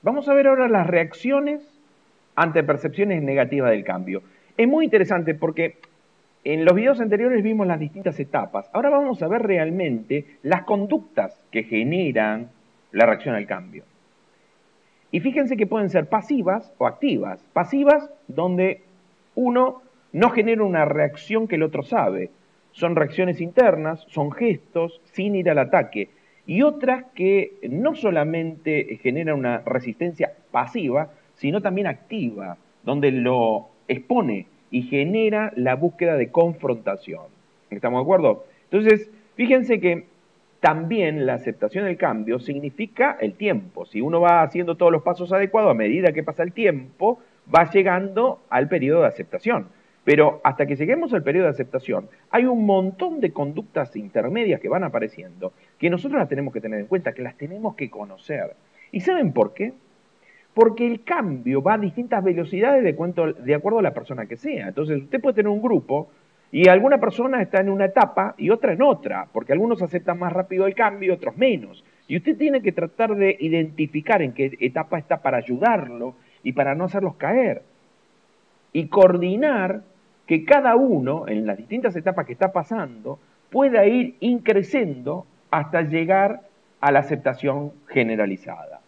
Vamos a ver ahora las reacciones ante percepciones negativas del cambio. Es muy interesante porque en los videos anteriores vimos las distintas etapas. Ahora vamos a ver realmente las conductas que generan la reacción al cambio. Y fíjense que pueden ser pasivas o activas. Pasivas donde uno no genera una reacción que el otro sabe. Son reacciones internas, son gestos sin ir al ataque. Y otras que no solamente generan una resistencia pasiva, sino también activa, donde lo expone y genera la búsqueda de confrontación. ¿Estamos de acuerdo? Entonces, fíjense que también la aceptación del cambio significa el tiempo. Si uno va haciendo todos los pasos adecuados, a medida que pasa el tiempo, va llegando al periodo de aceptación. Pero hasta que lleguemos al periodo de aceptación, hay un montón de conductas intermedias que van apareciendo, que nosotros las tenemos que tener en cuenta, que las tenemos que conocer. ¿Y saben por qué? Porque el cambio va a distintas velocidades de acuerdo a la persona que sea. Entonces, usted puede tener un grupo y alguna persona está en una etapa y otra en otra, porque algunos aceptan más rápido el cambio y otros menos. Y usted tiene que tratar de identificar en qué etapa está para ayudarlo y para no hacerlos caer. Y coordinar que cada uno, en las distintas etapas que está pasando, pueda ir increciendo hasta llegar a la aceptación generalizada.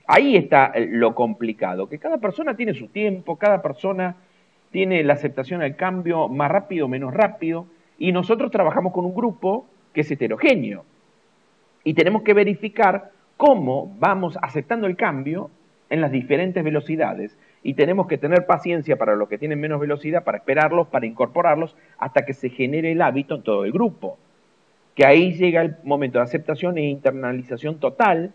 Ahí está lo complicado, que cada persona tiene su tiempo, cada persona tiene la aceptación al cambio más rápido o menos rápido, y nosotros trabajamos con un grupo que es heterogéneo. Y tenemos que verificar cómo vamos aceptando el cambio en las diferentes velocidades. Y tenemos que tener paciencia para los que tienen menos velocidad, para esperarlos, para incorporarlos, hasta que se genere el hábito en todo el grupo. Que ahí llega el momento de aceptación e internalización total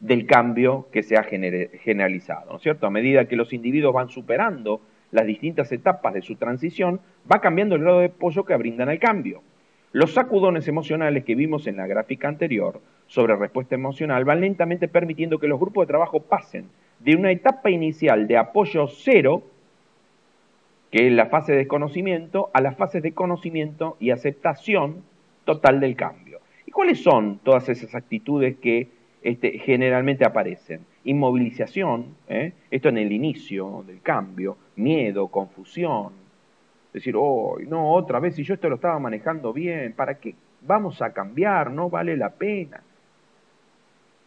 del cambio que se ha generalizado, ¿no es cierto? A medida que los individuos van superando las distintas etapas de su transición, va cambiando el grado de apoyo que brindan al cambio. Los sacudones emocionales que vimos en la gráfica anterior sobre respuesta emocional van lentamente permitiendo que los grupos de trabajo pasen de una etapa inicial de apoyo cero, que es la fase de desconocimiento, a las fases de conocimiento y aceptación total del cambio. ¿Y cuáles son todas esas actitudes que generalmente aparecen? Inmovilización, esto en el inicio del cambio, miedo, confusión, decir, oh, no, otra vez, si yo esto lo estaba manejando bien, ¿para qué vamos a cambiar? No vale la pena.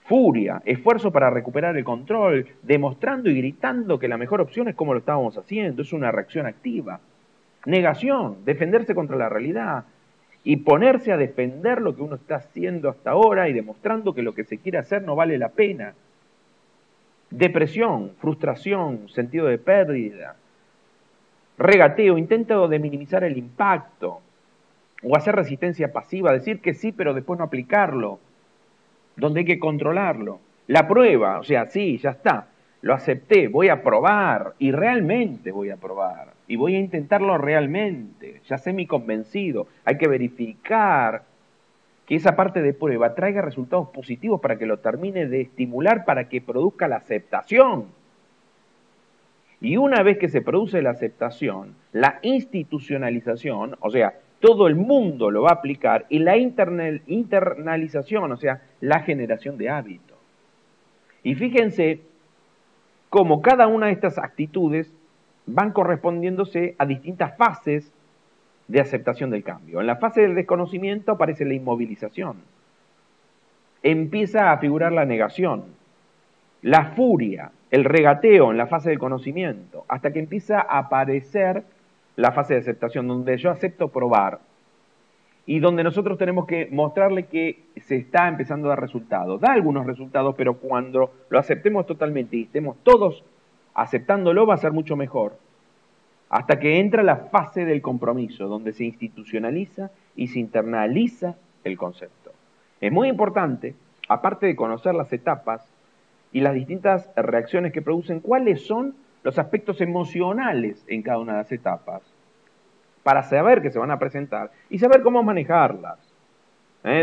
Furia, esfuerzo para recuperar el control, demostrando y gritando que la mejor opción es como lo estábamos haciendo, es una reacción activa. Negación, defenderse contra la realidad y ponerse a defender lo que uno está haciendo hasta ahora y demostrando que lo que se quiere hacer no vale la pena. Depresión, frustración, sentido de pérdida. Regateo, intento de minimizar el impacto o hacer resistencia pasiva, decir que sí pero después no aplicarlo, donde hay que controlarlo. La prueba, o sea, sí, ya está, lo acepté, voy a probar y realmente voy a probar y voy a intentarlo realmente, ya sé mi convencido, hay que verificar que esa parte de prueba traiga resultados positivos para que lo termine de estimular, para que produzca la aceptación. Y una vez que se produce la aceptación, la institucionalización, o sea, todo el mundo lo va a aplicar, y la internalización, o sea, la generación de hábitos. Y fíjense cómo cada una de estas actitudes van correspondiéndose a distintas fases de aceptación del cambio. En la fase del desconocimiento aparece la inmovilización. Empieza a figurar la negación, la furia, el regateo en la fase del conocimiento, hasta que empieza a aparecer la fase de aceptación, donde yo acepto probar y donde nosotros tenemos que mostrarle que se está empezando a dar resultados. Da algunos resultados, pero cuando lo aceptemos totalmente y estemos todos aceptándolo, va a ser mucho mejor. Hasta que entra la fase del compromiso, donde se institucionaliza y se internaliza el concepto. Es muy importante, aparte de conocer las etapas y las distintas reacciones que producen, cuáles son los aspectos emocionales en cada una de las etapas, para saber que se van a presentar y saber cómo manejarlas.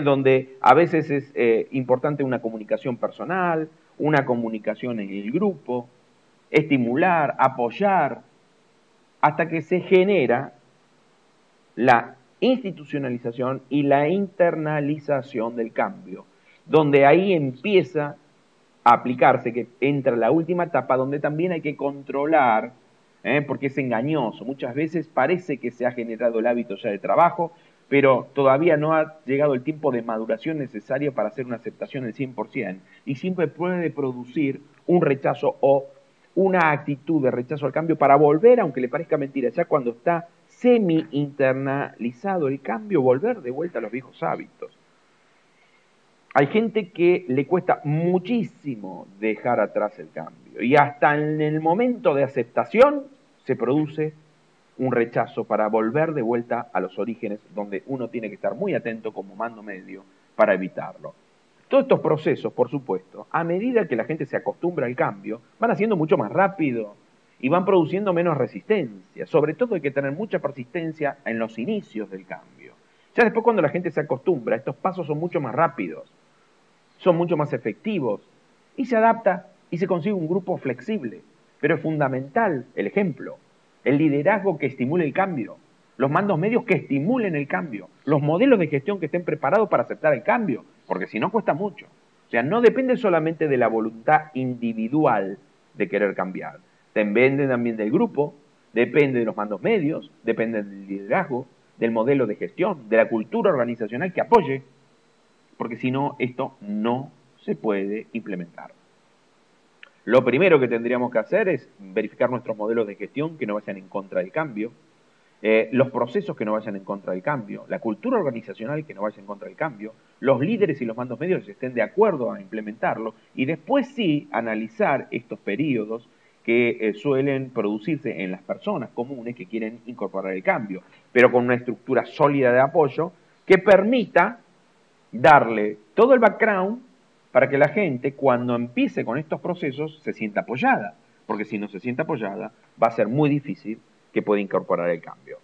Donde a veces es importante una comunicación personal, una comunicación en el grupo, estimular, apoyar, hasta que se genera la institucionalización y la internalización del cambio, donde ahí empieza a aplicarse, que entra la última etapa donde también hay que controlar, porque es engañoso. Muchas veces parece que se ha generado el hábito ya de trabajo, pero todavía no ha llegado el tiempo de maduración necesario para hacer una aceptación del 100%, y siempre puede producir un rechazo o una actitud de rechazo al cambio para volver, aunque le parezca mentira, ya cuando está semi-internalizado el cambio, volver de vuelta a los viejos hábitos. Hay gente que le cuesta muchísimo dejar atrás el cambio y hasta en el momento de aceptación se produce un rechazo para volver de vuelta a los orígenes, donde uno tiene que estar muy atento como mando medio para evitarlo. Todos estos procesos, por supuesto, a medida que la gente se acostumbra al cambio, van haciendo mucho más rápido y van produciendo menos resistencia. Sobre todo hay que tener mucha persistencia en los inicios del cambio. Ya después, cuando la gente se acostumbra, estos pasos son mucho más rápidos, son mucho más efectivos y se adapta y se consigue un grupo flexible. Pero es fundamental el ejemplo, el liderazgo que estimule el cambio, los mandos medios que estimulen el cambio, los modelos de gestión que estén preparados para aceptar el cambio, porque si no cuesta mucho. O sea, no depende solamente de la voluntad individual de querer cambiar, depende también del grupo, depende de los mandos medios, depende del liderazgo, del modelo de gestión, de la cultura organizacional que apoye, porque si no, esto no se puede implementar. Lo primero que tendríamos que hacer es verificar nuestros modelos de gestión que no vayan en contra del cambio, los procesos que no vayan en contra del cambio, la cultura organizacional que no vaya en contra del cambio, los líderes y los mandos medios estén de acuerdo a implementarlo, y después sí analizar estos periodos que suelen producirse en las personas comunes que quieren incorporar el cambio, pero con una estructura sólida de apoyo que permita darle todo el background para que la gente, cuando empiece con estos procesos, se sienta apoyada, porque si no se siente apoyada, va a ser muy difícil que pueda incorporar el cambio.